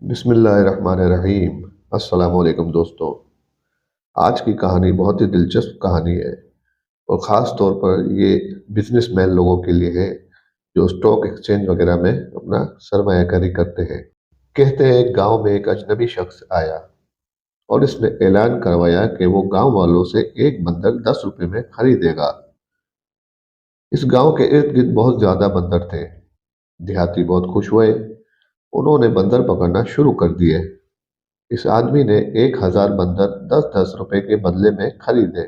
बिस्मिल्लाहिर्रहमानिर्रहीम। अस्सलाम वालेकुम दोस्तों। आज की कहानी बहुत ही दिलचस्प कहानी है और ख़ास तौर पर ये बिजनेसमैन लोगों के लिए है जो स्टॉक एक्सचेंज वगैरह में अपना सरमायाकारी करते हैं। कहते हैं एक गांव में एक अजनबी शख्स आया और इसने ऐलान करवाया कि वो गांव वालों से एक बंदर 10 रुपए में खरीदेगा। इस गांव के इर्द गिर्द बहुत ज़्यादा बंदर थे। देहाती बहुत खुश हुए। उन्होंने बंदर पकड़ना शुरू कर दिए। इस आदमी ने 1,000 बंदर 10-10 रुपए के बदले में खरीदे।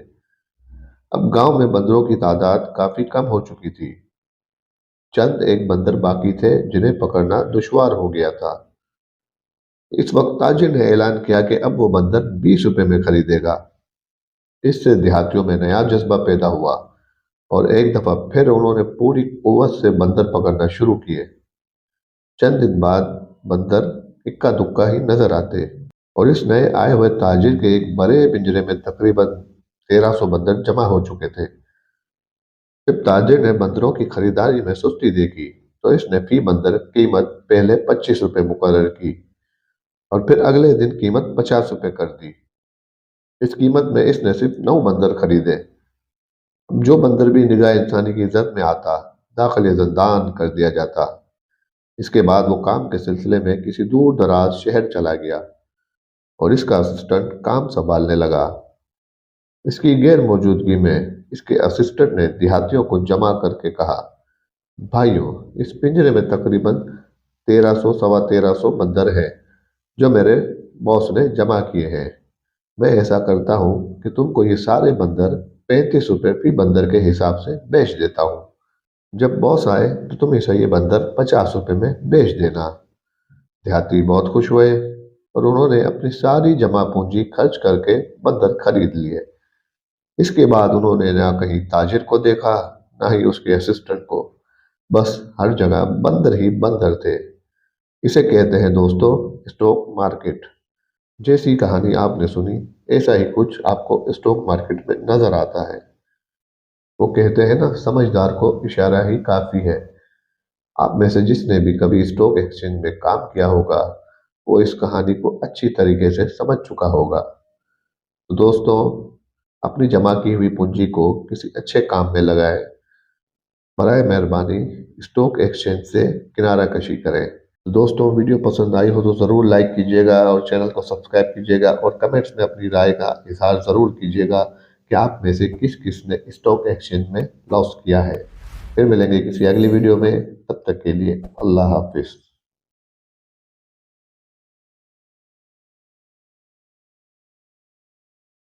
अब गांव में बंदरों की तादाद काफी कम हो चुकी थी। चंद एक बंदर बाकी थे जिन्हें पकड़ना दुश्वार हो गया था। इस वक्त ताजिर ने ऐलान किया कि अब वो बंदर 20 रुपए में खरीदेगा। इससे देहातियों में नया जज्बा पैदा हुआ और एक दफा फिर उन्होंने पूरी कुव्वत से बंदर पकड़ना शुरू किए। चंद दिन बाद बंदर इक्का दुक्का ही नजर आते और इस नए आए हुए ताजिर के एक बड़े पिंजरे में तकरीबन 1,300 बंदर जमा हो चुके थे। जब ताजिर ने बंदरों की खरीदारी में सुस्ती देखी तो इसने फी बंदर कीमत पहले 25 रुपए मुकर्रर की और फिर अगले दिन कीमत 50 रुपए कर दी। इस कीमत में इसने सिर्फ 9 बंदर खरीदे। अब जो बंदर भी निगाह इंसानी की इज्जत में आता दाखिल जिंदान कर दिया जाता। इसके बाद वो काम के सिलसिले में किसी दूर दराज शहर चला गया और इसका असिस्टेंट काम संभालने लगा। इसकी गैर मौजूदगी में इसके असिस्टेंट ने देहातियों को जमा करके कहा, भाइयों, इस पिंजरे में तकरीबन 1,300 सवा 1,300 बंदर हैं जो मेरे बॉस ने जमा किए हैं। मैं ऐसा करता हूँ कि तुमको ये सारे बंदर 35 रुपए फी बंदर के हिसाब से बेच देता हूँ। जब बॉस आए तो तुम इसे ये बंदर 50 रुपए में बेच देना। देहाती बहुत खुश हुए और उन्होंने अपनी सारी जमा पूंजी खर्च करके बंदर खरीद लिए। इसके बाद उन्होंने ना कहीं ताजिर को देखा ना ही उसके असिस्टेंट को। बस हर जगह बंदर ही बंदर थे। इसे कहते हैं दोस्तों स्टॉक मार्केट। जैसी कहानी आपने सुनी ऐसा ही कुछ आपको स्टॉक मार्केट में नजर आता है। वो कहते हैं ना, समझदार को इशारा ही काफी है। आप में से जिसने भी कभी स्टॉक एक्सचेंज में काम किया होगा वो इस कहानी को अच्छी तरीके से समझ चुका होगा। तो दोस्तों, अपनी जमा की हुई पूंजी को किसी अच्छे काम में लगाएं। बराए मेहरबानी स्टॉक एक्सचेंज से किनारा कशी करें। तो दोस्तों, वीडियो पसंद आई हो तो ज़रूर लाइक कीजिएगा और चैनल को सब्सक्राइब कीजिएगा और कमेंट्स में अपनी राय का इजहार ज़रूर कीजिएगा कि आप में से किस किस ने स्टॉक एक्सचेंज में लॉस किया है। फिर मिलेंगे किसी अगली वीडियो में, तब तक के लिए अल्लाह हाफिज़।